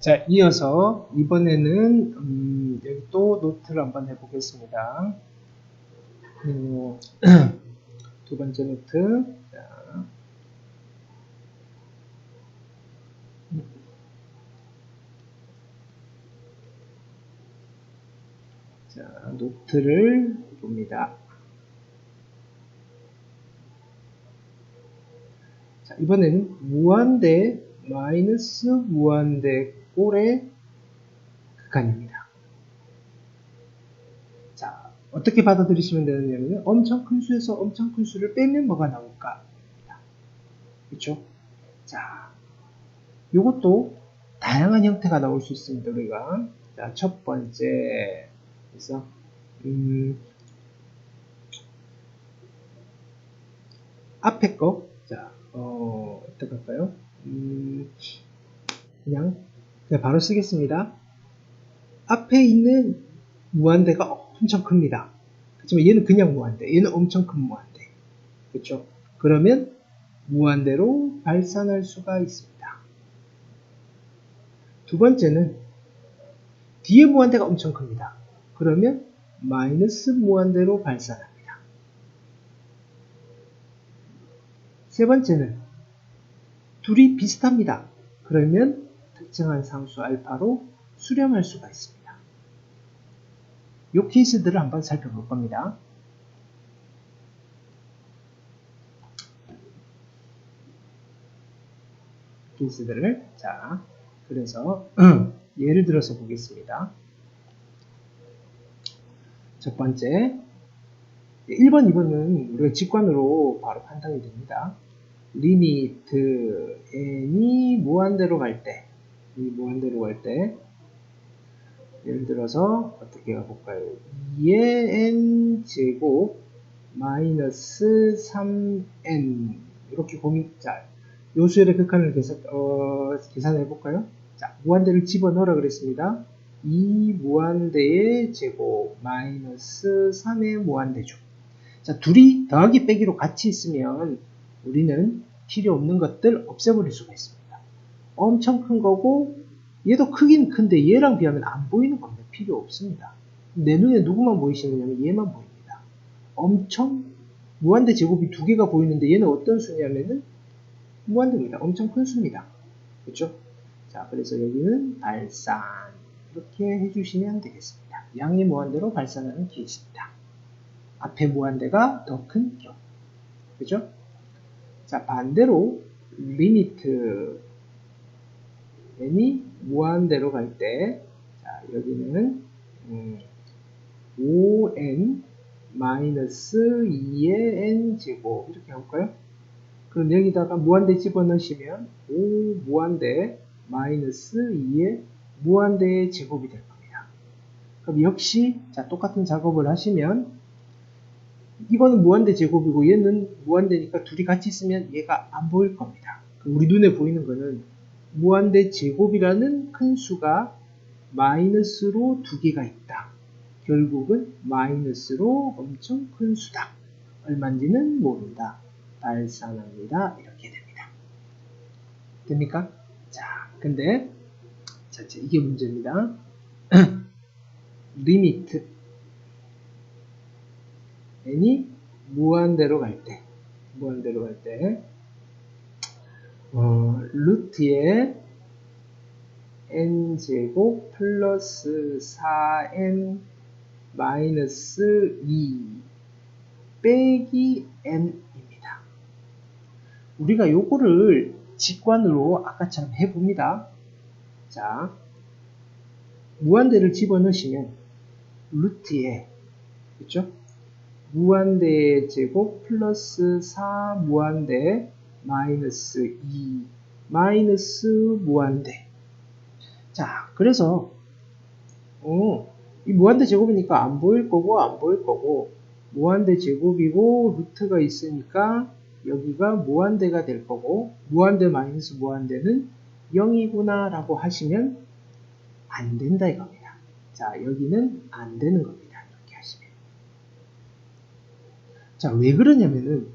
자, 이어서 이번에는 여기 또 노트를 한번 해보겠습니다. 두 번째 노트. 자, 노트를 봅니다. 자, 이번에는 무한대 마이너스 무한대 꼴의 극한입니다. 자, 어떻게 받아들이시면 되느냐면 엄청 큰 수에서 엄청 큰 수를 빼면 뭐가 나올까? 그렇죠? 자, 요것도 다양한 형태가 나올 수 있습니다. 우리가 자, 첫 번째 그래서 앞에 거 자, 어떻게 할까요? 그냥 바로 쓰겠습니다. 앞에 있는 무한대가 엄청 큽니다. 그렇지만 얘는 그냥 무한대, 얘는 엄청 큰 무한대. 그렇죠? 그러면 무한대로 발산할 수가 있습니다. 두 번째는 뒤에 무한대가 엄청 큽니다. 그러면 마이너스 무한대로 발산합니다. 세 번째는 둘이 비슷합니다. 그러면 특정한 상수 알파로 수렴할 수가 있습니다. 이 케이스들을 한번 살펴볼 겁니다. 케이스들을 자, 그래서 예를 들어서 보겠습니다. 첫 번째 1번, 2번은 우리가 직관으로 바로 판단이 됩니다. 리미트 n이 무한대로 갈 때, 예를 들어서 어떻게 가볼까요? 2의 n 제곱 마이너스 3n 이렇게 자, 요수열의 극한을 계산해 볼까요? 자, 무한대를 집어넣으라 그랬습니다. 2 무한대의 제곱 마이너스 3의 무한대죠. 자, 둘이 더하기 빼기로 같이 있으면 우리는 필요 없는 것들 없애버릴 수가 있습니다. 엄청 큰 거고 얘도 크긴 큰데 얘랑 비하면 안 보이는 겁니다. 필요 없습니다. 내 눈에 누구만 보이시느냐면 얘만 보입니다. 엄청 무한대 제곱이 두 개가 보이는데 얘는 어떤 수냐면은 무한대입니다. 엄청 큰 수입니다. 그렇죠? 자, 그래서 여기는 발산 이렇게 해주시면 되겠습니다. 양의 무한대로 발산하는 케이스입니다. 앞에 무한대가 더 큰 경우. 그죠? 자, 반대로 리미트 n이 무한대로 갈 때, 자, 여기는 5n 마이너스 2의 n 제곱 이렇게 해볼까요? 그럼 여기다가 무한대 집어넣으시면 5 무한대 마이너스 2의 무한대의 제곱이 될 겁니다. 그럼 역시 자, 똑같은 작업을 하시면 이거는 무한대 제곱이고 얘는 무한대니까 둘이 같이 있으면 얘가 안 보일 겁니다. 우리 눈에 보이는 거는 무한대 제곱이라는 큰 수가 마이너스로 두 개가 있다. 결국은 마이너스로 엄청 큰 수다. 얼마인지는 모른다. 발산합니다. 이렇게 됩니다. 됩니까? 자, 근데 자, 이게 문제입니다. 리미트 n이 무한대로 갈 때, 루트에 n제곱 플러스 4n 마이너스 2 빼기 n입니다. 우리가 요거를 직관으로 아까처럼 해봅니다. 자, 무한대를 집어넣으시면 루트에, 그렇죠? 무한대 제곱 플러스 4 무한대 마이너스 2 마이너스 무한대. 자, 그래서 이 무한대 제곱이니까 안 보일 거고 무한대 제곱이고 루트가 있으니까 여기가 무한대가 될 거고 무한대 마이너스 무한대는 0이구나 라고 하시면 안 된다 이겁니다. 자, 여기는 안 되는 겁니다. 이렇게 하시면. 자, 왜 그러냐면은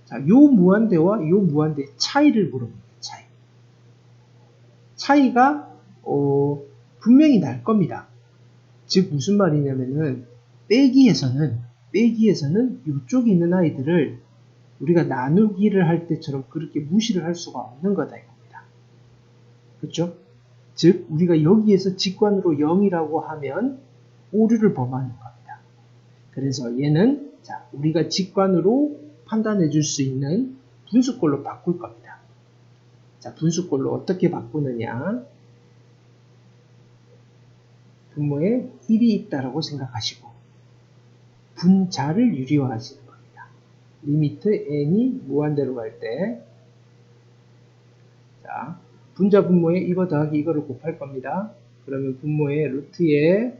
자, 요 무한대와 요 무한대 차이를 물어봅니다. 차이가 분명히 날 겁니다. 즉 무슨 말이냐면은 빼기에서는 이쪽에 있는 아이들을 우리가 나누기를 할 때처럼 그렇게 무시를 할 수가 없는 거다 이겁니다. 그렇죠? 즉 우리가 여기에서 직관으로 0이라고 하면 오류를 범하는 겁니다. 그래서 얘는 자 우리가 직관으로 판단해 줄 수 있는 분수꼴로 바꿀 겁니다. 자 분수꼴로 어떻게 바꾸느냐, 분모에 1이 있다라고 생각하시고 분자를 유리화하시는 겁니다. 리미트 n이 무한대로 갈 때 자 분자 분모에 이거 더하기 이거를 곱할 겁니다. 그러면 분모에 루트에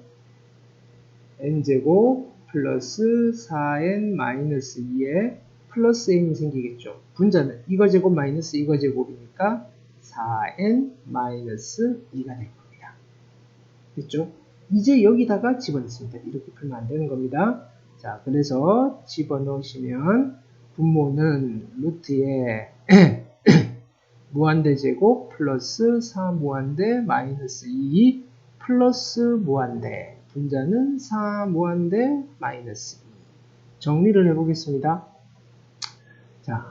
n제곱 플러스 4n 마이너스 2에 플러스 n이 생기겠죠. 분자는 이거 제곱 마이너스 이거 제곱이니까 4n 마이너스 2가 될 겁니다. 됐죠? 이제 여기다가 집어넣습니다. 이렇게 풀면 안 되는 겁니다. 자, 그래서 집어넣으시면 분모는 루트에 무한대 제곱 플러스 4무한대 마이너스 2 플러스 무한대, 분자는 4무한대 마이너스 2. 정리를 해보겠습니다. 자,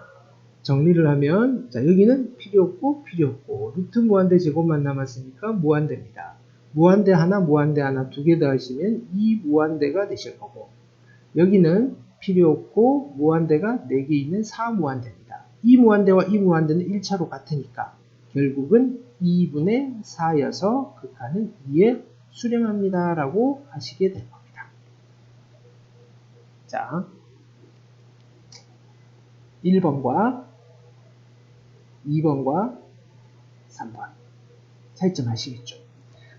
정리를 하면 자 여기는 필요 없고 루트 무한대 제곱만 남았으니까 무한대입니다. 무한대 하나 무한대 하나 두 개 더하시면 2무한대가 되실 거고, 여기는 필요 없고 무한대가 4개 있는 4무한대입니다. 2무한대와 2무한대는 1차로 같으니까 결국은 2분의 4여서 극한은 2에 수렴합니다 라고 하시게 될 겁니다. 자 1번과 2번과 3번 차이점 아시겠죠?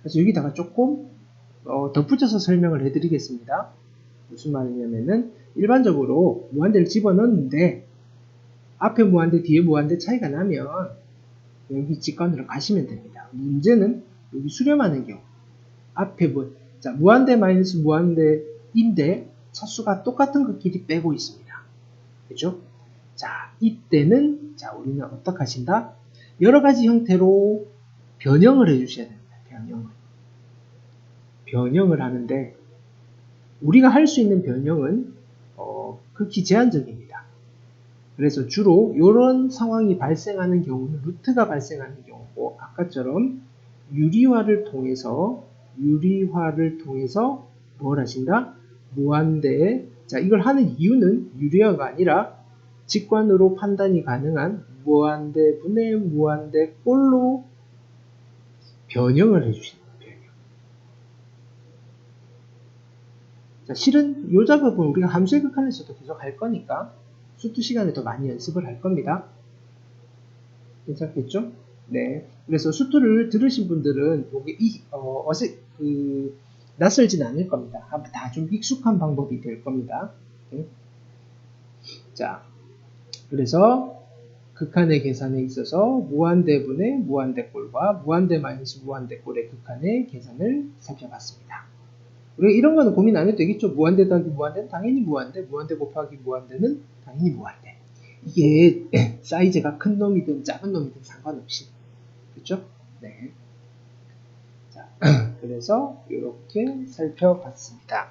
그래서 여기다가 조금 덧붙여서 설명을 해드리겠습니다. 무슨 말이냐면은 일반적으로 무한대를 집어넣는데 앞에 무한대 뒤에 무한대 차이가 나면 여기 직관으로 가시면 됩니다. 문제는 여기 수렴하는 경우 앞에 자 무한대 마이너스 무한대인데 차수가 똑같은 것끼리 빼고 있습니다. 그죠? 자 이때는 자 우리는 어떻게 하신다? 여러가지 형태로 변형을 해주셔야 됩니다. 변형을 하는데 우리가 할 수 있는 변형은 극히 제한적입니다. 그래서 주로 이런 상황이 발생하는 경우는 루트가 발생하는 경우고, 아까처럼 유리화를 통해서 뭘 하신다? 무한대에, 자 이걸 하는 이유는 유리화가 아니라 직관으로 판단이 가능한 무한대분의 무한대꼴로 변형을 해주시는 거예요. 자, 실은 이 작업은 우리가 함수의 극한에서도 계속 할 거니까 수트 시간에 더 많이 연습을 할 겁니다. 괜찮겠죠? 네. 그래서 수트를 들으신 분들은 낯설진 않을 겁니다. 다 좀 익숙한 방법이 될 겁니다. 네. 자, 그래서 극한의 계산에 있어서 무한대분의 무한대꼴과 무한대 마이너스 무한대꼴의 극한의 계산을 살펴봤습니다. 우리가 이런 거는 고민 안 해도 되겠죠. 무한대 더하기 무한대는 당연히 무한대, 무한대 곱하기 무한대는 당연히 무한대. 이게 사이즈가 큰 놈이든 작은 놈이든 상관없이. 그렇죠? 네. 자, 그래서 이렇게 살펴봤습니다.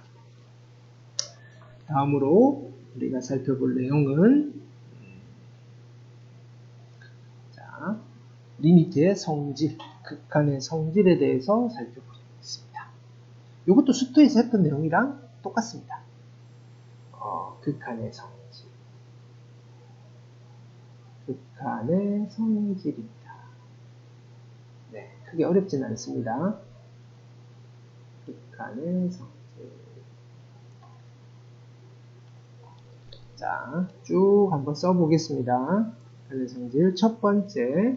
다음으로 우리가 살펴볼 내용은 자, 리미트의 성질, 극한의 성질에 대해서 살펴보겠습니다. 이것도 수트에서 했던 내용이랑 똑같습니다. 극한의 성질. 극한의 성질입니다. 네, 크게 어렵진 않습니다. 극한의 성질. 자, 쭉 한번 써보겠습니다. 극한의 성질. 첫 번째,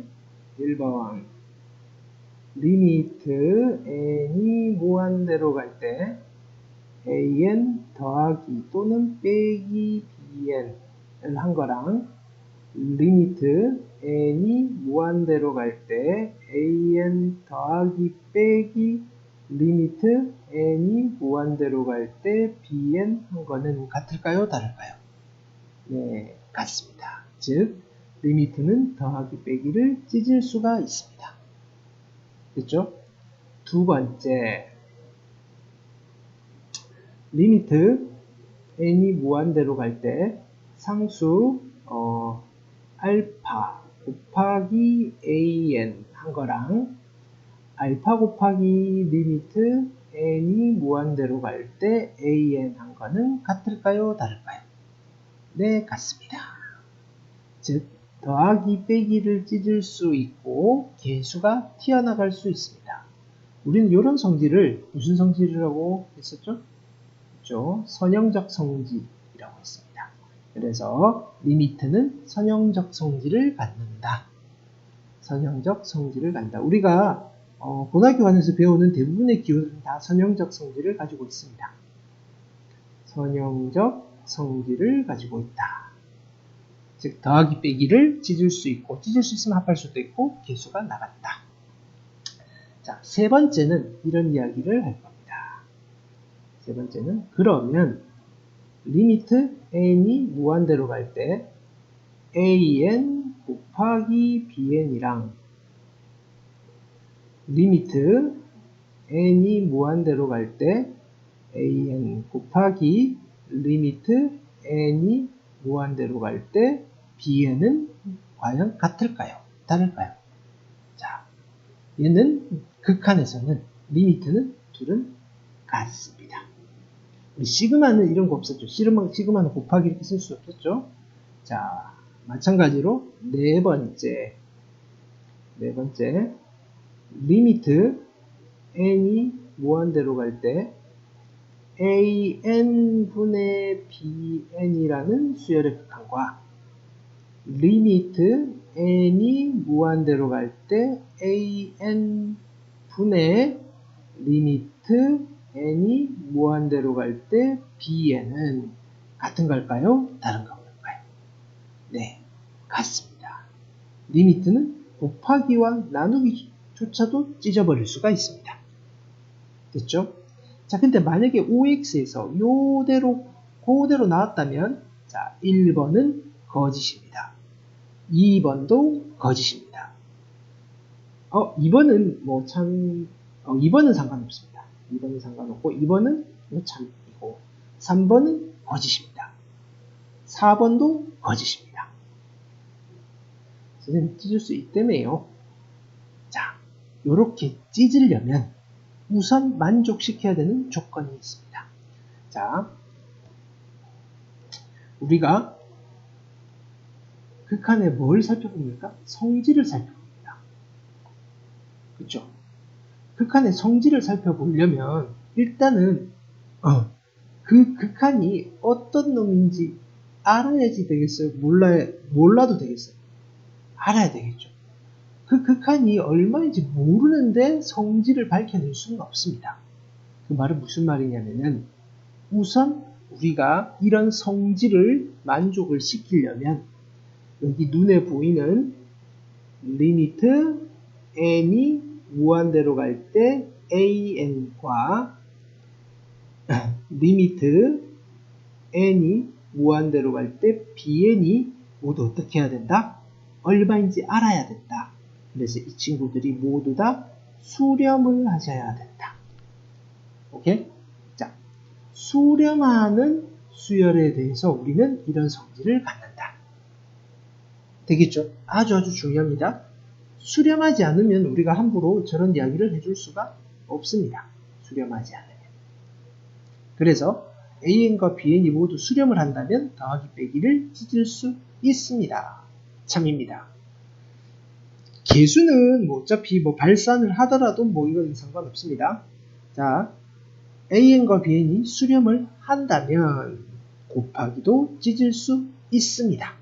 1번. 리미트 n이 무한대로 갈 때 an 더하기 또는 빼기 bn을 한 거랑 리미트 n이 무한대로 갈 때 an 더하기 빼기 리미트 n이 무한대로 갈 때 bn 한 거는 같을까요? 다를까요? 네, 같습니다. 즉 리미트는 더하기 빼기를 찢을 수가 있습니다. 됐죠? 두 번째, 리미트 n이 무한대로 갈 때 상수 알파 곱하기 an 한 거랑 알파 곱하기 리미트 n이 무한대로 갈 때 an 한 거는 같을까요? 다를까요? 네, 같습니다. 즉 더하기 빼기를 찢을 수 있고 개수가 튀어나갈 수 있습니다. 우리는 이런 성질을 무슨 성질이라고 했었죠? 그렇죠? 선형적 성질이라고 했습니다. 그래서 리미트는 선형적 성질을 갖는다. 선형적 성질을 갖는다. 우리가 고등학교관에서 배우는 대부분의 기호들은 다 선형적 성질을 가지고 있습니다. 선형적 성질을 가지고 있다. 즉 더하기 빼기를 찢을 수 있고 찢을 수 있으면 합할 수도 있고 개수가 나간다. 자, 세 번째는 이런 이야기를 할 겁니다. 세 번째는 그러면 리미트 n이 무한대로 갈 때 an 곱하기 bn이랑 리미트 n이 무한대로 갈 때 an 곱하기 리미트 n이 무한대로 갈 때 bn은 과연 같을까요? 다를까요? 자, 얘는 극한에서는 리미트는 둘은 같습니다. 우리 시그마는 이런 거 없었죠. 시그마는 곱하기 이렇게 쓸 수 없었죠. 자, 마찬가지로 네 번째 리미트 n이 무한대로 갈 때 an분의 bn이라는 수열의 극한과 리미트 n이 무한대로 갈 때 an분의 리미트 n이 무한대로 갈 때 bn은 같은 걸까요? 다른 걸까요? 네, 같습니다. 리미트는 곱하기와 나누기조차도 찢어버릴 수가 있습니다. 됐죠? 자, 근데 만약에 OX에서 그대로 나왔다면, 자, 1번은 거짓입니다. 2번도 거짓입니다. 2번은 2번은 상관없습니다. 2번은 상관없고, 2번은 참이고, 3번은 거짓입니다. 4번도 거짓입니다. 선생님, 찢을 수 있다며요. 자, 요렇게 찢으려면 우선 만족시켜야 되는 조건이 있습니다. 자, 우리가 극한에 뭘 살펴봅니까? 성질을 살펴봅니다. 그렇죠? 극한의 성질을 살펴보려면 일단은 그 극한이 어떤 놈인지 알아야지 되겠어요? 몰라도 되겠어요? 알아야 되겠죠. 그 극한이 얼마인지 모르는데 성질을 밝혀낼 수는 없습니다. 그 말은 무슨 말이냐면은 우선 우리가 이런 성질을 만족을 시키려면 여기 눈에 보이는 리미트 n이 무한대로 갈 때 an과 리미트 n이 무한대로 갈 때 bn이 모두 어떻게 해야 된다? 얼마인지 알아야 된다. 그래서 이 친구들이 모두 다 수렴을 하셔야 된다. 오케이? 자, 수렴하는 수열에 대해서 우리는 이런 성질을 갖는다. 되겠죠? 아주 중요합니다. 수렴하지 않으면 우리가 함부로 저런 이야기를 해줄 수가 없습니다. 수렴하지 않으면. 그래서 an과 bn이 모두 수렴을 한다면 더하기 빼기를 찢을 수 있습니다. 참입니다. 개수는 어차피 발산을 하더라도 이건 상관없습니다. 자, an과 bn이 수렴을 한다면 곱하기도 찢을 수 있습니다.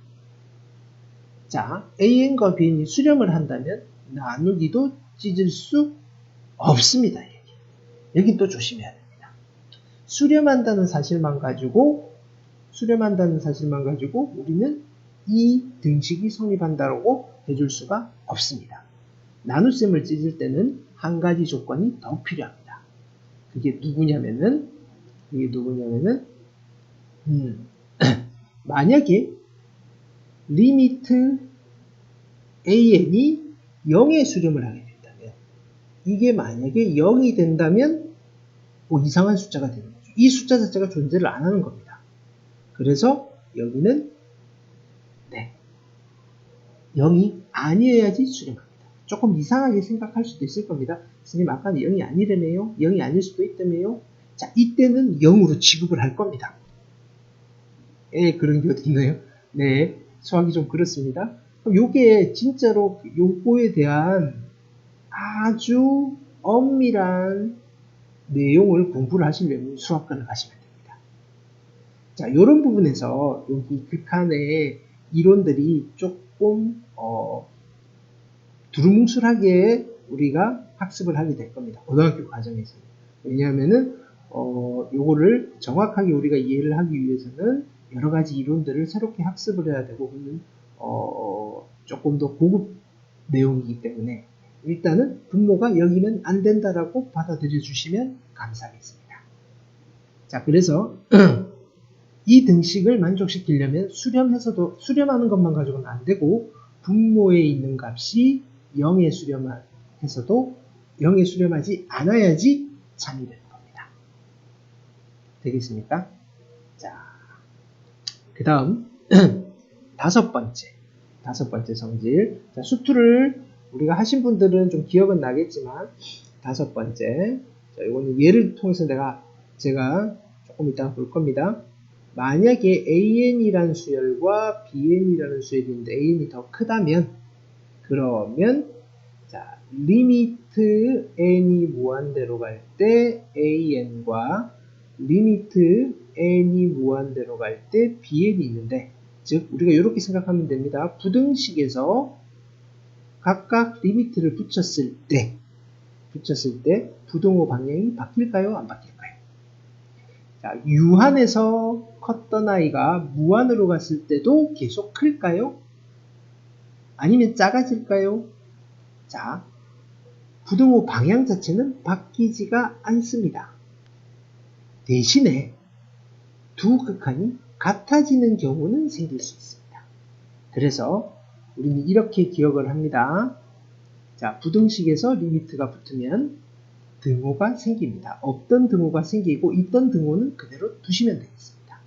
자, an과 bn이 수렴을 한다면 나누기도 찢을 수 없습니다. 여기 또 조심해야 됩니다. 수렴한다는 사실만 가지고 우리는 이 등식이 성립한다고 해줄 수가 없습니다. 나눗셈을 찢을 때는 한 가지 조건이 더 필요합니다. 그게 누구냐면은 만약에 리미트 an이 0에 수렴을 하게 된다면 이게 만약에 0이 된다면 뭐 이상한 숫자가 되는 거죠. 이 숫자 자체가 존재를 안 하는 겁니다. 그래서 여기는 0이 아니어야지 수렴합니다. 조금 이상하게 생각할 수도 있을 겁니다. 스님 아까는 0이 아니라며요? 0이 아닐 수도 있다며요? 자, 이때는 0으로 취급을 할 겁니다. 그런 게 어디 있나요? 네, 수학이 좀 그렇습니다. 그럼 요게 진짜로 요거에 대한 아주 엄밀한 내용을 공부를 하시려면 수학과를 가시면 됩니다. 자, 요런 부분에서 여기 극한의 이론들이 조금 두루뭉술하게 우리가 학습을 하게 될 겁니다. 고등학교 과정에서. 왜냐하면은 요거를 정확하게 우리가 이해를 하기 위해서는 여러 가지 이론들을 새롭게 학습을 해야 되고 조금 더 고급 내용이기 때문에 일단은 분모가 여기는 안 된다라고 받아들여 주시면 감사하겠습니다. 자, 그래서 이 등식을 만족시키려면 수렴하는 것만 가지고는 안 되고 분모에 있는 값이 0에 수렴해서도 0에 수렴하지 않아야지 참이 되는 겁니다. 되겠습니까? 자, 그 다음 다섯 번째 성질. 자, 수투를 우리가 하신 분들은 좀 기억은 나겠지만 다섯 번째. 자, 이거는 예를 통해서 제가 조금 이따 볼 겁니다. 만약에 an이라는 수열과 bn이라는 수열이 있는데 an이 더 크다면 그러면 자, 리미트 n이 무한대로 갈 때 an과 리미트 n이 무한대로 갈 때 bn이 있는데 즉 우리가 이렇게 생각하면 됩니다. 부등식에서 각각 리미트를 붙였을 때 부등호 방향이 바뀔까요? 안 바뀔까요? 자, 유한에서 컸던 아이가 무한으로 갔을 때도 계속 클까요? 아니면 작아질까요? 자, 부등호 방향 자체는 바뀌지가 않습니다. 대신에 두 극한이 같아지는 경우는 생길 수 있습니다. 그래서 우리는 이렇게 기억을 합니다. 자, 부등식에서 리미트가 붙으면 등호가 생깁니다. 없던 등호가 생기고 있던 등호는 그대로 두시면 되겠습니다.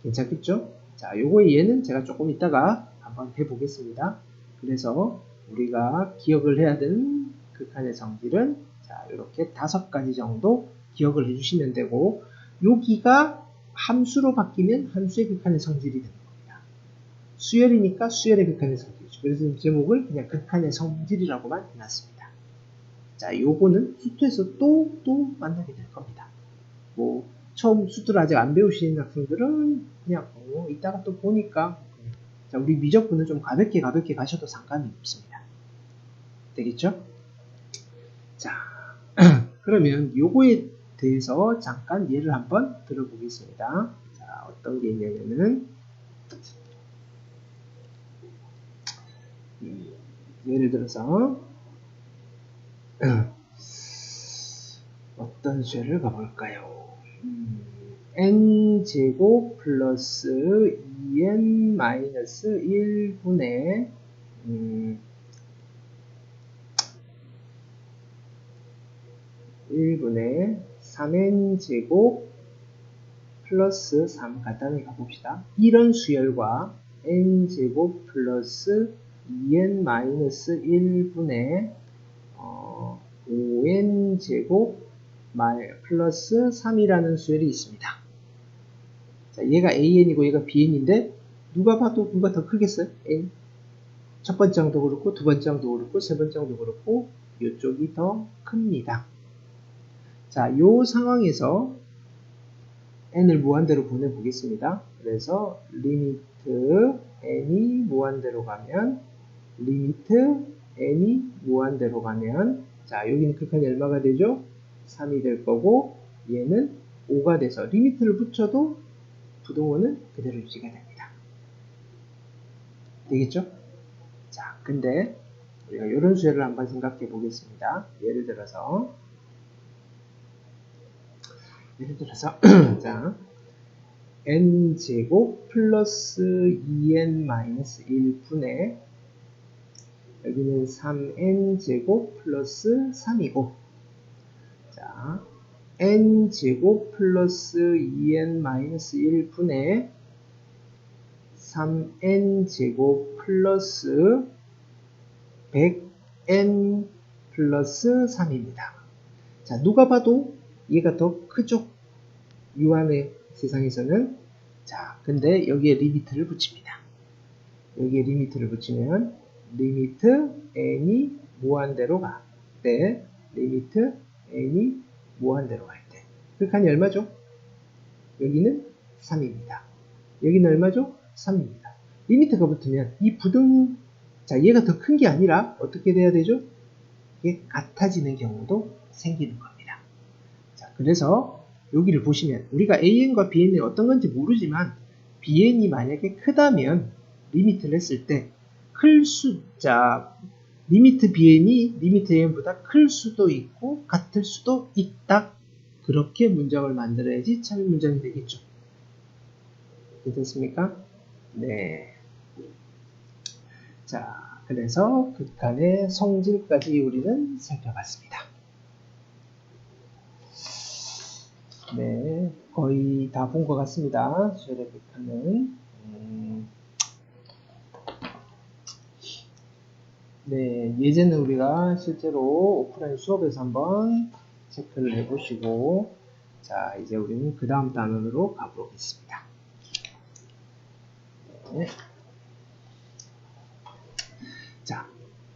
괜찮겠죠? 자, 요거의 예는 제가 조금 이따가 한번 해보겠습니다. 그래서 우리가 기억을 해야 되는 극한의 성질은 자, 이렇게 5가지 정도 기억을 해주시면 되고 여기가 함수로 바뀌면 함수의 극한의 성질이 되는 겁니다. 수열이니까 수열의 극한의 성질이죠. 그래서 제목을 그냥 극한의 성질이라고만 해놨습니다. 자, 요거는 수투에서 또 만나게 될 겁니다. 뭐 처음 수투를 아직 안 배우시는 학생들은 그냥 이따가 또 보니까 자, 우리 미적분은 좀 가볍게 가셔도 상관이 없습니다. 되겠죠? 자, 그러면 요거에 대해서 잠깐 예를 한번 들어보겠습니다. 자, 어떤 게 있냐면은 예를 들어서 어떤 수열을 가볼까요? n제곱 플러스 2n 마이너스 1분의 3n제곱 플러스 3 간단하게 가봅시다. 이런 수열과 n제곱 플러스 2n 마이너스 1분의 5n제곱 플러스 3이라는 수열이 있습니다. 자, 얘가 an이고 얘가 bn인데 누가 봐도 누가 더 크겠어요? n. 첫 번째 항도 그렇고 두 번째 항도 그렇고 세 번째 항도 그렇고 이쪽이 더 큽니다. 자, 요 상황에서 n을 무한대로 보내보겠습니다. 그래서 리미트 n이 무한대로 가면 자, 여기는 극한이 얼마가 되죠? 3이 될 거고 얘는 5가 돼서 리미트를 붙여도 부등호는 그대로 유지가 됩니다. 되겠죠? 자, 근데 우리가 이런 수열을 한번 생각해 보겠습니다. 예를 들어서 자, n제곱 플러스 2n 마이너스 1분의 여기는 3n제곱 플러스 3이고, 자, n제곱 플러스 2n 마이너스 1분의 3n제곱 플러스 100n 플러스 3입니다. 자, 누가 봐도 얘가 더 크죠? 유한의 세상에서는. 자, 근데 여기에 리미트를 붙입니다. 여기에 리미트를 붙이면 리미트 n이 무한대로 갈 때, 리미트 n이 무한대로 갈 때, 극한이 얼마죠? 여기는 3입니다. 여기는 얼마죠? 3입니다. 리미트가 붙으면 이 부등, 자, 얘가 더 큰 게 아니라 어떻게 돼야 되죠? 이게 같아지는 경우도 생기는 겁니다. 자, 그래서 여기를 보시면 우리가 AN과 BN이 어떤 건지 모르지만 BN이 만약에 크다면 리미트를 했을 때 자, 리미트 BN이 리미트 AN보다 클 수도 있고 같을 수도 있다. 그렇게 문장을 만들어야지 참 문장이 되겠죠. 괜찮습니까? 네. 자, 그래서 극한의 성질까지 우리는 살펴봤습니다. 네, 거의 다 본 것 같습니다. 수열의 극한은. 네, 예제는 우리가 실제로 오프라인 수업에서 한번 체크를 해보시고, 자, 이제 우리는 그 다음 단원으로 가보겠습니다. 네. 자,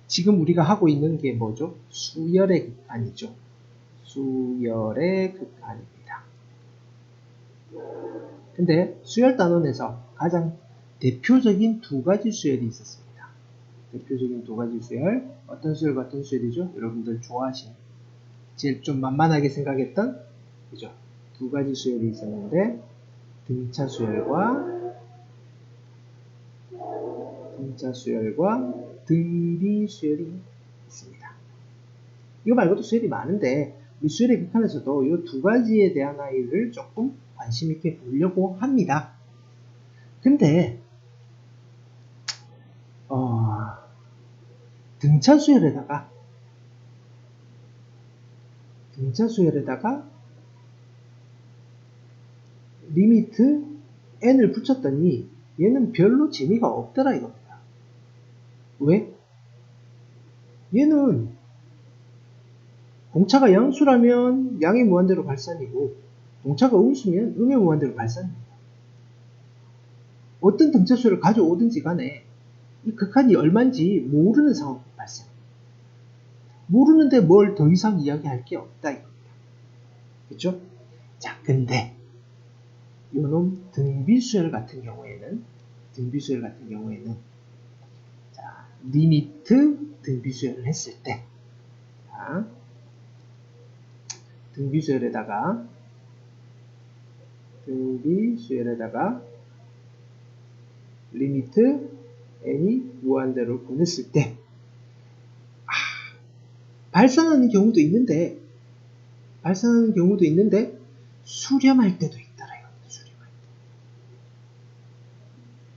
지금 우리가 하고 있는 게 뭐죠? 수열의 극한이죠. 수열의 극한입니다. 근데 수열 단원에서 가장 대표적인 두 가지 수열이 있었습니다. 대표적인 두 가지 수열. 어떤 수열과 어떤 수열이죠? 여러분들 좋아하시는, 제일 좀 만만하게 생각했던, 그죠? 두 가지 수열이 있었는데, 등차 수열과 등비 수열이 있습니다. 이거 말고도 수열이 많은데, 우리 수열의 극한에서도 이 두 가지에 대한 아이를 조금 관심 있게 보려고 합니다. 근데 등차 수열에다가 리미트 n을 붙였더니 얘는 별로 재미가 없더라 이겁니다. 왜? 얘는 공차가 양수라면 양의 무한대로 발산이고 공차가 음수면 음의 무한대로 발산입니다. 어떤 등차 수를 가져오든지 간에 이 극한이 얼마인지 모르는 상황이 발생. 모르는데 뭘 더 이상 이야기할 게 없다 이겁니다. 그렇죠? 자, 근데 요놈 등비수열 같은 경우에는 자, 리미트 등비수열을 했을 때, 자, 등비수열에다가 리미트 n이 무한대로 보냈을 때 발산하는 경우도 있는데 수렴할 때도 있더래요. 수렴할 때.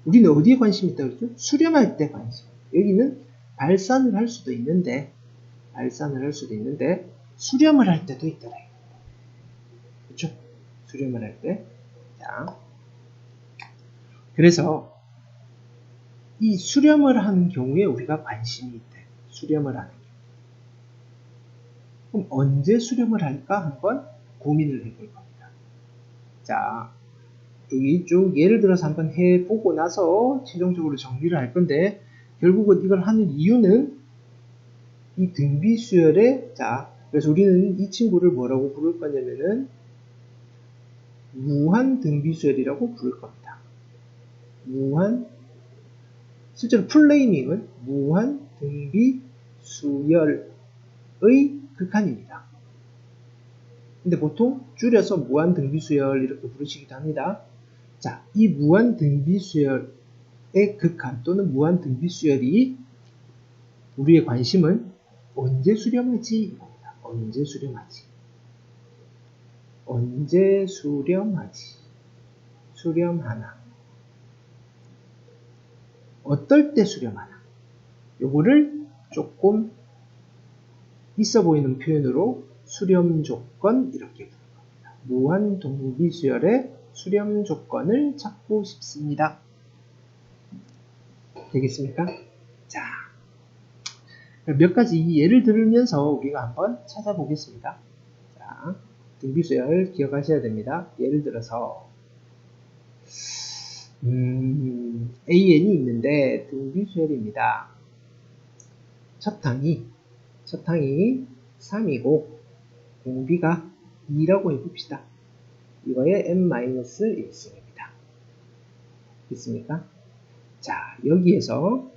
우리는 어디에 관심이 있다 그랬죠? 수렴할 때 관심. 여기는 발산을 할 수도 있는데 수렴을 할 때도 있더래요. 그렇죠? 수렴을 할 때. 자, 그래서 이 수렴을 하는 경우에 우리가 관심이 있대. 수렴을 하는 경우. 그럼 언제 수렴을 할까 한번 고민을 해볼 겁니다. 자, 여기 쭉 예를 들어서 한번 해보고 나서 최종적으로 정리를 할 건데, 결국은 이걸 하는 이유는 이 등비수열의, 자, 그래서 우리는 이 친구를 뭐라고 부를 거냐면은 무한 등비수열이라고 부를 겁니다. 실제로 풀네이밍은 무한 등비수열의 극한입니다. 근데 보통 줄여서 무한 등비수열 이렇게 부르시기도 합니다. 자, 이 무한 등비수열의 극한 또는 무한 등비수열이 우리의 관심은 언제 수렴하지? 이겁니다. 언제 수렴하나? 어떨 때 수렴하나? 요거를 조금 있어 보이는 표현으로 수렴 조건 이렇게 부른 겁니다. 무한 동비수열의 수렴 조건을 찾고 싶습니다. 되겠습니까? 자, 몇 가지 예를 들으면서 우리가 한번 찾아보겠습니다. 자, 등비수열 기억하셔야 됩니다. 예를 들어서 AN이 있는데 등비수열입니다. 첫 항이 3이고 공비가 2라고 해봅시다. 이거의 n-1승입니다. 됐습니까? 자, 여기에서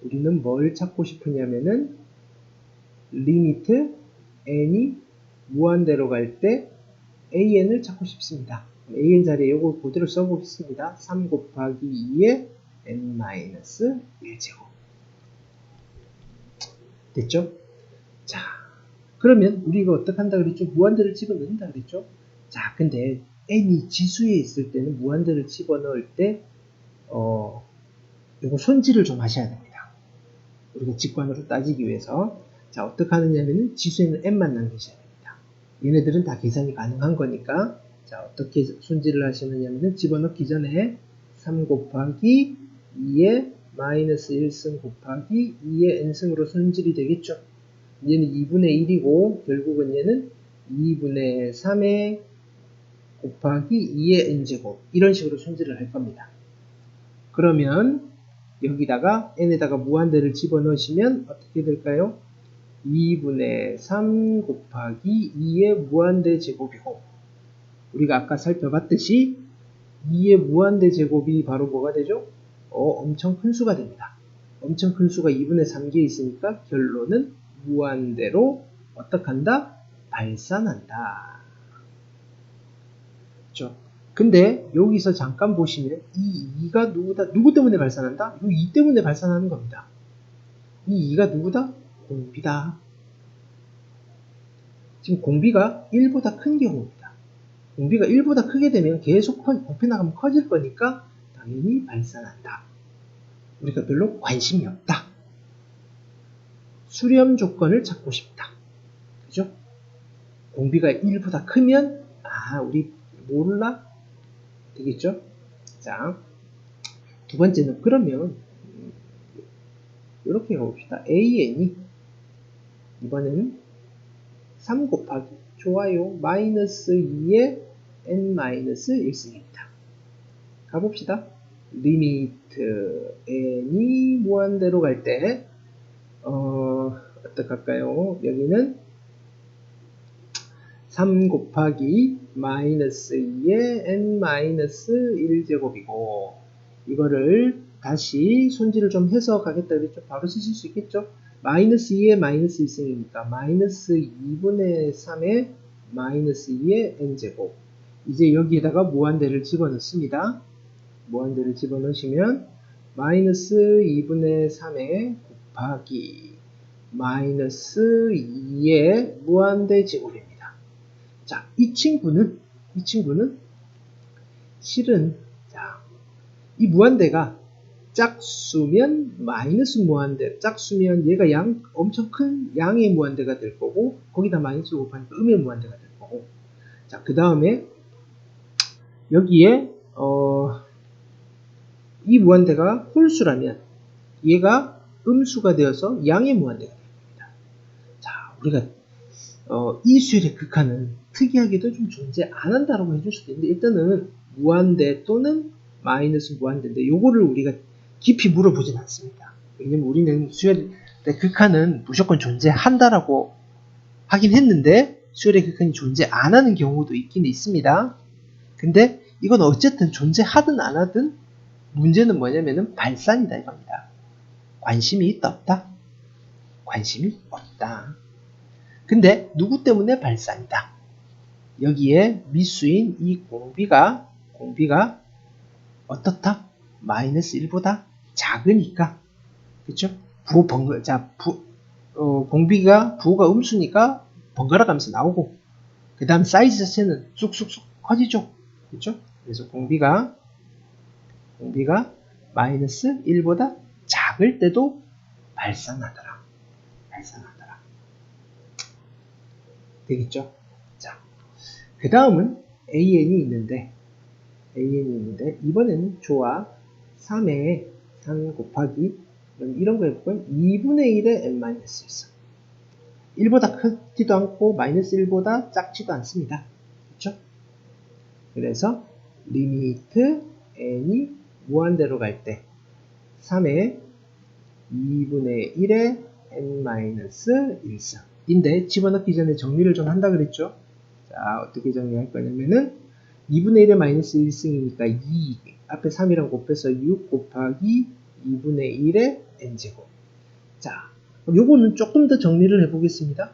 우리는 뭘 찾고 싶으냐면은 리미트 n이 무한대로 갈 때 an을 찾고 싶습니다. an 자리에 이걸 그대로 써보겠습니다. 3 곱하기 2의 n-1제곱. 됐죠? 자, 그러면 우리가 어떻게 한다 그랬죠? 무한대를 집어넣는다 그랬죠? 자, 근데 n이 지수에 있을 때는 무한대를 집어넣을 때 요거 손질을 좀 하셔야 됩니다. 우리가 직관으로 따지기 위해서. 자, 어떻게 하느냐면은 지수에는 n만 남기셔야 됩니다. 얘네들은 다 계산이 가능한 거니까. 자, 어떻게 손질을 하시느냐면은 집어넣기 전에 3 곱하기 2의 마이너스 1승 곱하기 2의 n승으로 손질이 되겠죠. 얘는 2분의 1이고 결국은 얘는 2분의 3의 곱하기 2의 n제곱 이런 식으로 손질을 할 겁니다. 그러면 여기다가 n에다가 무한대를 집어넣으시면 어떻게 될까요? 2분의 3 곱하기 2의 무한대 제곱이고 우리가 아까 살펴봤듯이 2의 무한대 제곱이 바로 뭐가 되죠? 엄청 큰 수가 됩니다. 엄청 큰 수가 2분의 3개에 있으니까 결론은 무한대로 어떻게 한다? 발산한다. 그렇죠? 근데 여기서 잠깐 보시면 이 2가 누구 때문에 발산한다? 이 2 때문에 발산하는 겁니다. 이 2가 누구다? 공비다. 지금 공비가 1보다 큰 경우입니다. 공비가 1보다 크게 되면 계속 곱해 나가면 커질 거니까 당연히 발산한다. 우리가 별로 관심이 없다. 수렴 조건을 찾고 싶다. 그죠? 공비가 1보다 크면 우리 몰라? 되겠죠? 자, 두 번째는 그러면 이렇게 가봅시다. AN이 이번에는 3 곱하기 좋아요. 마이너스 2의 n-1승입니다. 가봅시다. 리미트 n이 무한대로 갈 때 어떻게 할까요? 여기는 3 곱하기 마이너스 2의 n-1제곱이고 이거를 다시 손질을 좀 해서 가겠다 그랬죠? 바로 쓰실 수 있겠죠? 마이너스 2의 마이너스 1승이니까 마이너스 2분의 3의 마이너스 2의 n제곱 이제 여기에다가 무한대를 집어넣습니다. 무한대를 집어넣으시면 마이너스 2분의 3의 곱하기 마이너스 2의 무한대 제곱입니다. 자, 이 친구는 실은 이 무한대가 짝수면 마이너스 무한대, 짝수면 얘가 엄청 큰 양의 무한대가 될 거고 거기다 마이너스 곱하니까 음의 무한대가 될 거고 자, 그 다음에 여기에 이 무한대가 홀수라면 얘가 음수가 되어서 양의 무한대가 됩니다. 자, 우리가 이 수열의 극한은 특이하게도 좀 존재 안 한다라고 해줄 수도 있는데 일단은 무한대 또는 마이너스 무한대인데 요거를 우리가 깊이 물어보진 않습니다. 왜냐면 우리는 수열의 극한은 무조건 존재한다라고 하긴 했는데 수열의 극한이 존재 안 하는 경우도 있긴 있습니다. 근데 이건 어쨌든 존재하든 안 하든 문제는 뭐냐면은 발산이다 이겁니다. 관심이 있다 없다? 관심이 없다. 근데 누구 때문에 발산이다? 여기에 미수인 이 공비가 어떻다? 마이너스 1보다 작으니까 그쵸? 부호가 음수니까 번갈아 가면서 나오고 그 다음 사이즈 자체는 쑥쑥쑥 커지죠. 그쵸? 그래서 공비가 마이너스 1보다 작을 때도 발산하더라. 발산하더라. 되겠죠? 자, 그 다음은 AN이 있는데 이번에는 조화 3에 3 곱하기 이런 거 해볼까요? 2분의 1의 n-1성 1보다 크지도 않고 마이너스 1보다 작지도 않습니다. 그렇죠? 그래서 리미트 n이 무한대로 갈 때 3의 2분의 1의 n-1성 인데 집어넣기 전에 정리를 좀 한다 그랬죠? 자, 어떻게 정리할 거냐면은 2분의 1의 마이너스 1승이니까 2 앞에 3이랑 곱해서 6 곱하기 2분의 1의 n제곱. 자, 그럼 요거는 조금 더 정리를 해보겠습니다.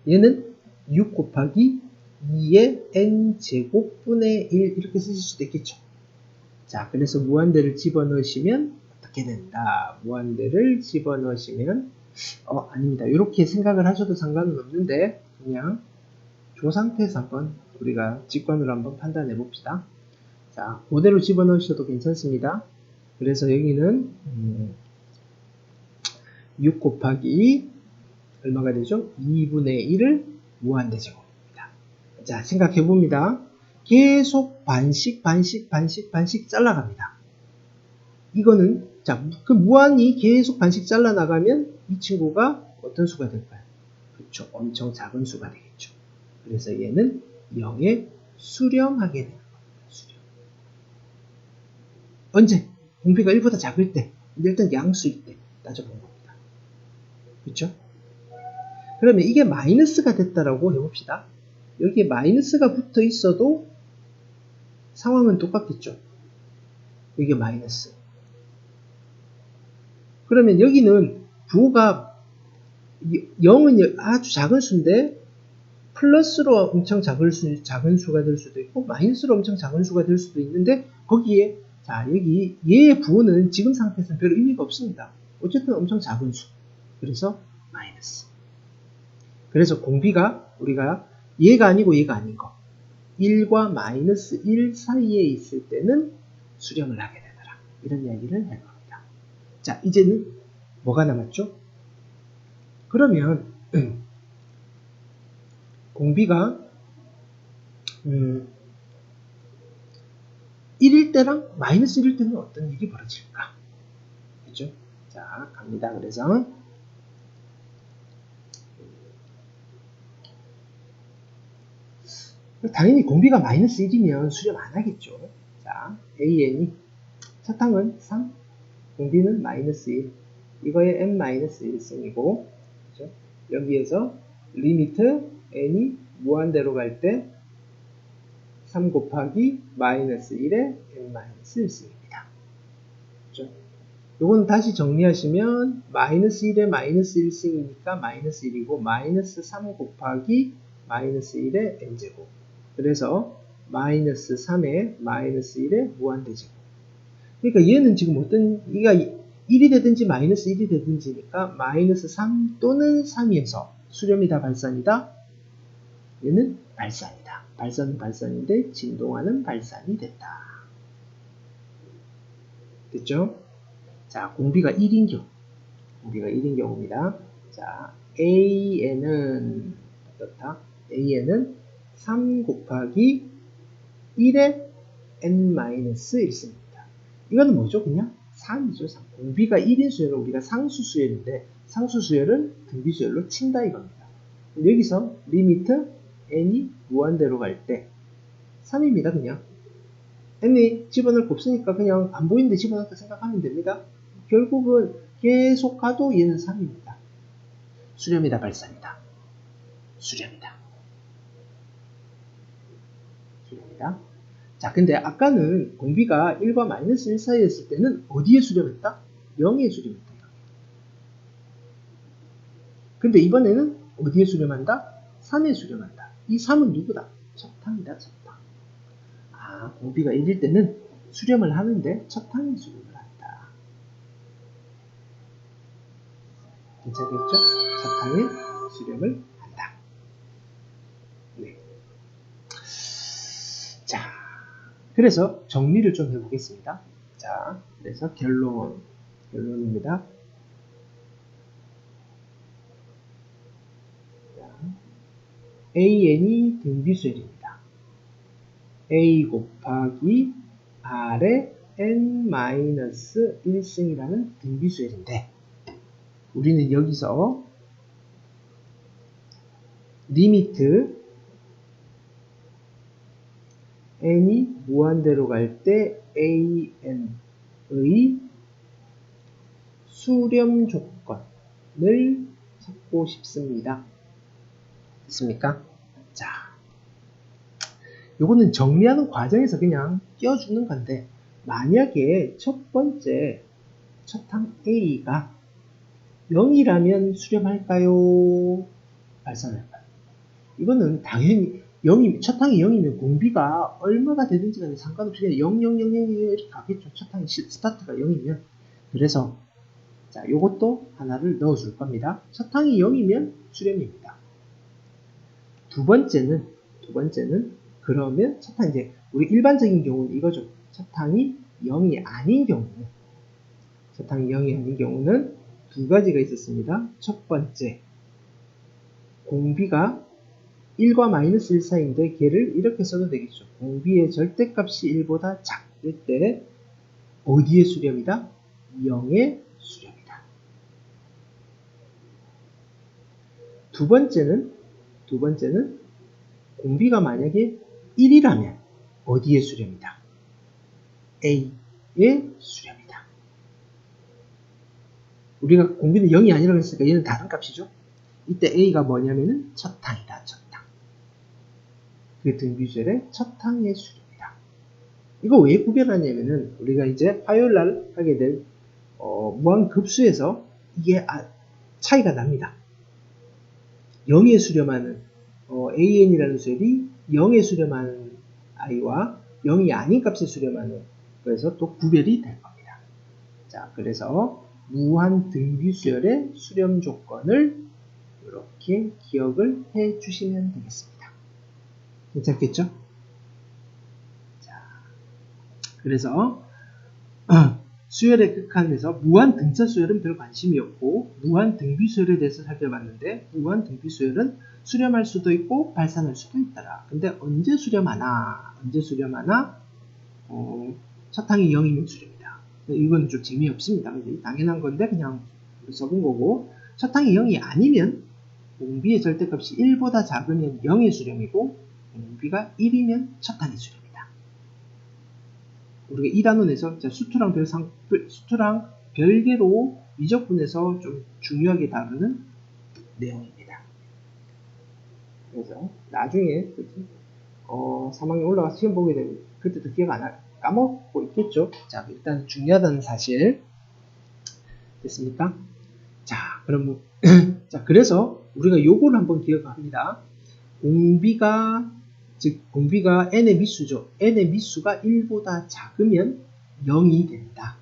얘는 6 곱하기 2의 n제곱분의 1 이렇게 쓰실 수도 있겠죠. 자, 그래서 무한대를 집어넣으시면 어떻게 된다? 무한대를 집어넣으시면 아닙니다. 이렇게 생각을 하셔도 상관은 없는데 그냥 조 상태에서 한번 우리가 직관으로 한번 판단해 봅시다. 자, 그대로 집어넣으셔도 괜찮습니다. 그래서 여기는 6 곱하기 얼마가 되죠? 2분의 1을 무한대제곱입니다. 자, 생각해 봅니다. 계속 반씩 잘라갑니다. 이거는 자, 그 무한히 계속 반씩 잘라나가면 이 친구가 어떤 수가 될까요? 그렇죠. 엄청 작은 수가 되겠죠. 그래서 얘는 0에 수렴하게 되는 겁니다. 수렴. 언제? 공비가 1보다 작을 때. 일단 양수일 때 따져본 겁니다. 그렇죠? 그러면 이게 마이너스가 됐다라고 해봅시다. 여기에 마이너스가 붙어 있어도 상황은 똑같겠죠. 이게 마이너스. 그러면 여기는 부호가 0은 아주 작은 수인데 플러스로 엄청 작은 수가 될 수도 있고 마이너스로 엄청 작은 수가 될 수도 있는데 거기에 자 여기 얘의 부호는 지금 상태에서는 별 의미가 없습니다. 어쨌든 엄청 작은 수. 그래서 마이너스. 그래서 공비가 우리가 얘가 아니고 얘가 아닌 거 1과 마이너스 1 사이에 있을 때는 수렴을 하게 되더라. 이런 이야기를 할 겁니다. 자, 이제는 뭐가 남았죠? 그러면 공비가 1일 때랑 마이너스 1일 때는 어떤 일이 벌어질까? 그죠? 자, 갑니다. 그래서 당연히 공비가 마이너스 1이면 수렴 안 하겠죠. 자, AN이 첫 항은 3, 공비는 마이너스 1. 이거의 n-1승이고, 그죠? 여기에서 리미트 n이 무한대로 갈 때 3 곱하기 마이너스 1의 n-1승입니다. 그죠? 요건 다시 정리하시면 마이너스 1의 마이너스 1승이니까 마이너스 1이고 마이너스 3 곱하기 마이너스 1의 n제곱. 그래서 마이너스 3의 마이너스 1의 무한대제곱. 그러니까 얘는 지금 어떤 얘가 1이 되든지 마이너스 1이 되든지니까 마이너스 3 또는 3이어서 수렴이 다 발산이다. 얘는 발산이다. 발산은 발산인데 진동하는 발산이 됐다. 됐죠? 자, 공비가 1인 경우. 공비가 1인 경우입니다. 자, AN은 어떻다? AN은 3 곱하기 1의 n-1승입니다. 이거는 뭐죠? 그냥 3이죠. 3. 공비가 1인 수열을 우리가 상수 수열인데 상수 수열은 등비 수열로 친다 이겁니다. 여기서 리미트 n이 무한대로 갈 때 3입니다. 그냥 n이 집어넣을 거 없으니까 그냥 안 보이는데 집어넣었다 생각하면 됩니다. 결국은 계속 가도 얘는 3입니다. 수렴이다 발산이다. 수렴이다. 수렴이다. 자, 근데 아까는 공비가 1과 마이너스 1 사이였을 때는 어디에 수렴했다? 0에 수렴했다. 근데 이번에는 어디에 수렴한다? 3에 수렴한다. 이 3은 누구다? 첫항이다. 첫항. 아, 공비가 1일 때는 수렴을 하는데 첫항에 수렴을 한다. 괜찮겠죠? 첫항에 수렴을 한다. 네. 자, 그래서 정리를 좀 해보겠습니다. 자, 그래서 결론. 결론입니다. AN이 등비수열입니다. A 곱하기 R의 n-1승이라는 등비수열인데 우리는 여기서 리미트 n이 무한대로 갈 때 an의 수렴 조건을 찾고 싶습니다. 됐습니까? 자, 요거는 정리하는 과정에서 그냥 띄워주는 건데 만약에 첫 번째 첫항 A가 0이라면 수렴할까요? 발산할까요? 이거는 당연히 0이, 첫항이 0이면 공비가 얼마가 되든지 간에 상관없이 그냥 0, 0, 0, 0, 0 이렇게 가겠죠. 첫항이 스타트가 0이면. 그래서 자, 요것도 하나를 넣어줄 겁니다. 첫항이 0이면 수렴입니다. 두 번째는 그러면 첫항 이제 우리 일반적인 경우는 이거죠. 첫항이 0이 아닌 경우는 두 가지가 있었습니다. 첫 번째, 공비가 1과 마이너스 1 사이인데 걔를 이렇게 써도 되겠죠. 공비의 절대값이 1보다 작을 때 어디에 수렴이다? 0의 수렴이다. 두 번째는 공비가 만약에 1이라면 어디에 수렴이다? A의 수렴이다. 우리가 공비는 0이 아니라고 했으니까 얘는 다른 값이죠. 이때 A가 뭐냐면은 첫항이다. 첫항. 그게 등비수열의 첫항의 수렴이다. 이거 왜 구별하냐면은 우리가 이제 화요일날 하게 될 무한급수에서 이게 차이가 납니다. 0에 수렴하는 AN이라는 수열이 0에 수렴하는 i와 0이 아닌 값에 수렴하는 그래서 또 구별이 될 겁니다. 자, 그래서 무한 등비수열의 수렴 조건을 이렇게 기억을 해 주시면 되겠습니다. 괜찮겠죠? 자, 그래서 수열의 극한에서 무한 등차 수열은 별 관심이 없고 무한 등비수열에 대해서 살펴봤는데 무한 등비수열은 수렴할 수도 있고 발산할 수도 있더라. 근데 언제 수렴하나? 첫항이 0이면 수렴이다. 이건 좀 재미없습니다. 당연한 건데 그냥 써본 거고 첫항이 0이 아니면 공비의 절대값이 1보다 작으면 0의 수렴이고 공비가 1이면 첫항의 수렴이다. 우리가 1학년에서 수투랑 별개로 미적분에서 좀 중요하게 다루는 내용입니다. 그래서 나중에 3학년 올라가서 시험 보게 되면 그때도 기억 안 까먹고 있겠죠. 자, 일단 중요하다는 사실 됐습니까? 자, 그럼 자, 그래서 우리가 요걸 한번 기억합니다. 공비가 n의 미수죠. n의 미수가 1보다 작으면 0이 된다.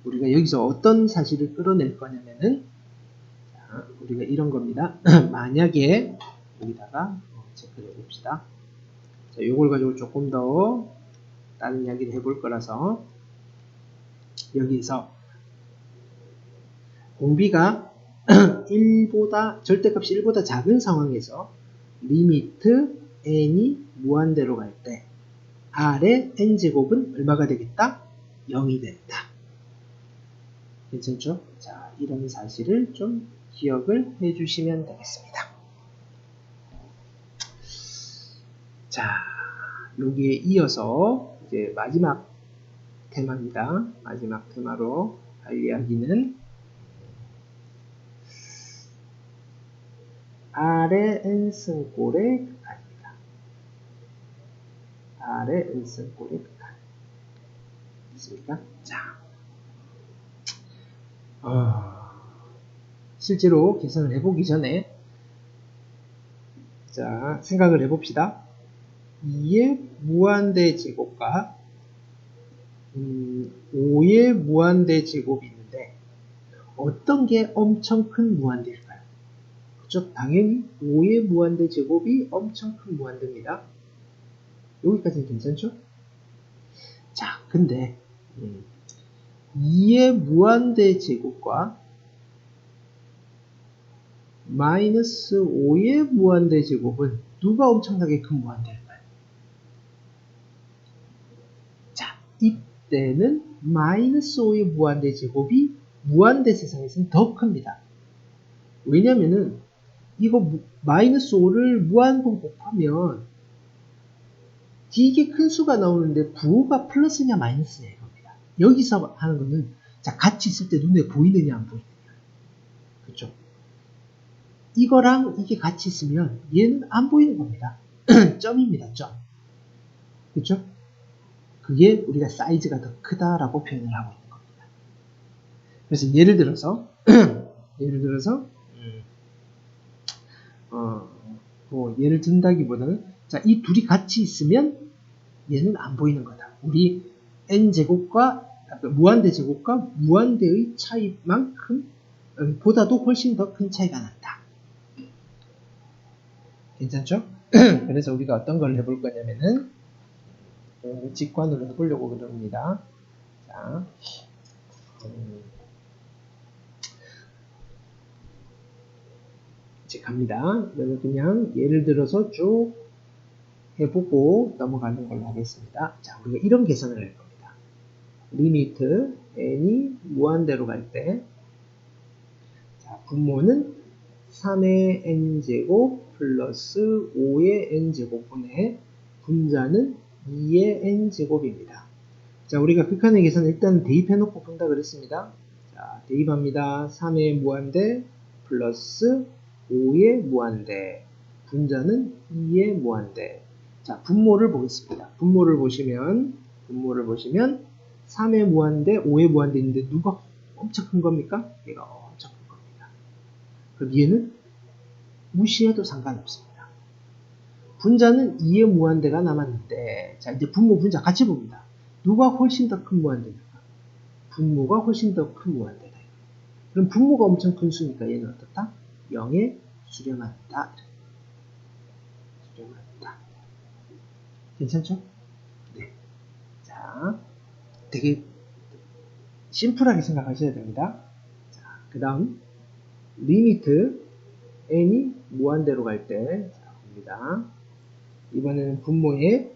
우리가 여기서 어떤 사실을 끌어낼 거냐면은 자, 우리가 이런 겁니다. 만약에 여기다가 체크를 해봅시다. 자, 요걸 가지고 조금 더 다른 이야기를 해볼 거라서 여기서 공비가 절대값이 1보다 작은 상황에서 리미트 n이 무한대로 갈 때 R의 n제곱은 얼마가 되겠다? 0이 된다. 괜찮죠? 자, 이런 사실을 좀 기억을 해주시면 되겠습니다. 자, 여기에 이어서 이제 마지막 테마입니다. 마지막 테마로 할 이야기는 R의 n승꼴의 극한입니다. R의 n승꼴의 극한. 됐습니까? 자, 실제로 계산을 해보기 전에 자, 생각을 해봅시다. 2의 무한대 제곱과 5의 무한대 제곱이 있는데 어떤 게 엄청 큰 무한대일까요? 그렇죠? 당연히 5의 무한대 제곱이 엄청 큰 무한대입니다. 여기까지는 괜찮죠? 자, 근데 2의 무한대 제곱과 마이너스 5의 무한대 제곱은 누가 엄청나게 큰 무한대일까요? 자, 이때는 마이너스 5의 무한대 제곱이 무한대 세상에서는 더 큽니다. 왜냐면은 이거 마이너스 5를 무한번 곱하면 되게 큰 수가 나오는데 부호가 플러스냐 마이너스냐 이겁니다. 여기서 하는 거는 자, 같이 있을 때 눈에 보이느냐 안 보이느냐. 그렇죠? 이거랑 이게 같이 있으면 얘는 안 보이는 겁니다. 점입니다. 점. 그렇죠? 그게 우리가 사이즈가 더 크다라고 표현을 하고 있는 겁니다. 그래서 예를 들어서 예를 든다기보다는 자, 이 둘이 같이 있으면 얘는 안 보이는 거다. 우리 n제곱과 무한대 제곱과 무한대의 차이만큼 보다도 훨씬 더 큰 차이가 난다. 괜찮죠? 그래서 우리가 어떤 걸 해볼 거냐면은 직관으로 해보려고 그럽니다. 자, 이제 갑니다. 그냥 예를 들어서 쭉 해보고 넘어가는 걸로 하겠습니다. 자, 우리가 이런 계산을 할 겁니다. 리미트 n이 무한대로 갈 때, 자, 분모는 3의 n제곱 플러스 5의 n제곱분의 분자는 2의 n제곱입니다. 자, 우리가 극한의 계산 일단 대입해놓고 푼다 그랬습니다. 자, 대입합니다. 3의 무한대 플러스 5의 무한대 분자는 2의 무한대. 자, 분모를 보겠습니다. 분모를 보시면 3의 무한대, 5의 무한대 있는데 누가 엄청 큰 겁니까? 얘가 엄청 큰 겁니다. 그럼 얘는 무시해도 상관없습니다. 분자는 2의 무한대가 남았는데, 자, 이제 분모 분자 같이 봅니다. 누가 훨씬 더 큰 무한대입니까? 분모가 훨씬 더 큰 무한대다. 그럼 분모가 엄청 큰 수니까 얘는 어떻다? 0에 수렴한다. 수렴한다. 괜찮죠? 네. 자, 되게 심플하게 생각하셔야 됩니다. 자, 그 다음 리미트 n이 무한대로 갈 때, 자, 봅니다. 이번에는 분모에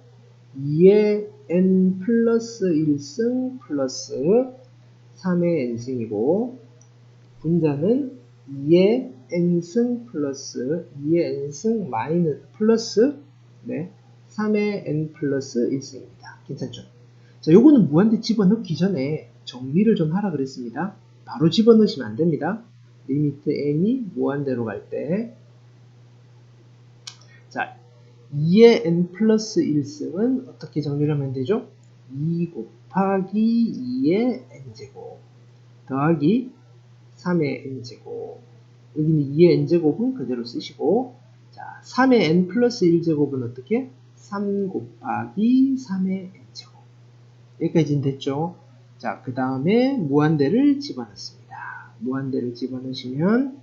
2의 n 플러스 1승 플러스 3의 n승이고, 분자는 2의 n승 플러스 2의 n승 마이너스 플러스 3의 n 플러스 1승입니다. 괜찮죠? 자, 요거는 무한대 집어넣기 전에 정리를 좀 하라 그랬습니다. 바로 집어넣으시면 안 됩니다. 리미트 n이 무한대로 갈 때, 자, 2의 n 플러스 1승은 어떻게 정리를 하면 되죠? 2 곱하기 2의 n제곱 더하기 3의 n제곱, 여기는 2의 n제곱은 그대로 쓰시고, 자, 3의 n 플러스 1제곱은 어떻게? 3 곱하기 3의 n제곱. 여기까지는 됐죠? 자, 그 다음에 무한대를 집어넣습니다. 무한대를 집어넣으시면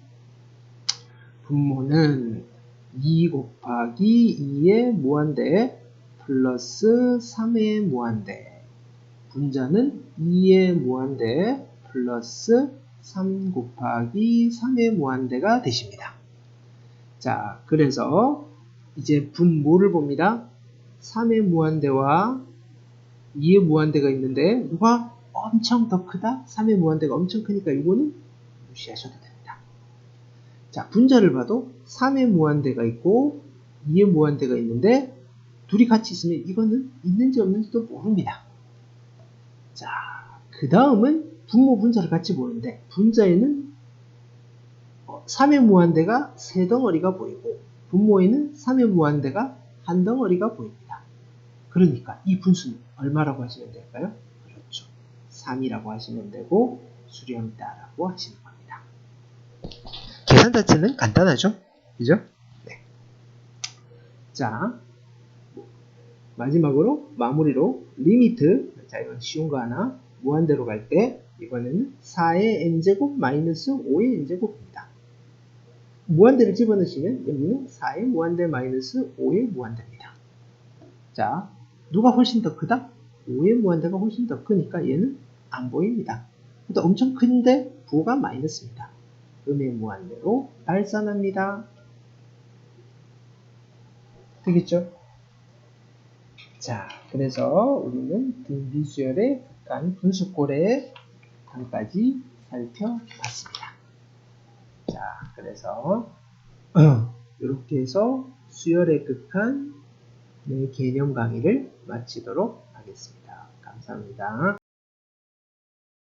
분모는 2 곱하기 2의 무한대 플러스 3의 무한대, 분자는 2의 무한대 플러스 3 곱하기 3의 무한대가 되십니다. 자, 그래서 이제 분모를 봅니다. 3의 무한대와 2의 무한대가 있는데 누가 엄청 더 크다? 3의 무한대가 엄청 크니까 이거는 무시하셔도 됩니다. 자, 분자를 봐도 3의 무한대가 있고 2의 무한대가 있는데 둘이 같이 있으면 이거는 있는지 없는지도 모릅니다. 자, 그 다음은 분모 분자를 같이 보는데 분자에는 3의 무한대가 3덩어리가 보이고 분모에는 3의 무한대가 1덩어리가 보입니다. 그러니까 이 분수는 얼마라고 하시면 될까요? 그렇죠. 3이라고 하시면 되고 수렴다라고 하시는 겁니다. 계산 자체는 간단하죠? 그죠? 네. 자, 마지막으로 마무리로 리미트, 자, 이건 쉬운 거 하나, 무한대로 갈 때 이번에는 4의 n제곱 마이너스 5의 n제곱입니다. 무한대를 집어넣으시면 여기는 4의 무한대 마이너스 5의 무한대입니다. 자, 누가 훨씬 더 크다? 5의 무한대가 훨씬 더 크니까 얘는 안 보입니다. 근데 엄청 큰데 부가 마이너스입니다. 음의 무한대로 발산합니다. 되겠죠? 자, 그래서 우리는 등비수열의 극한 분수꼴의 단까지 살펴봤습니다. 자, 그래서 이렇게 해서 수열의 극한 개념 강의를 마치도록 하겠습니다. 감사합니다.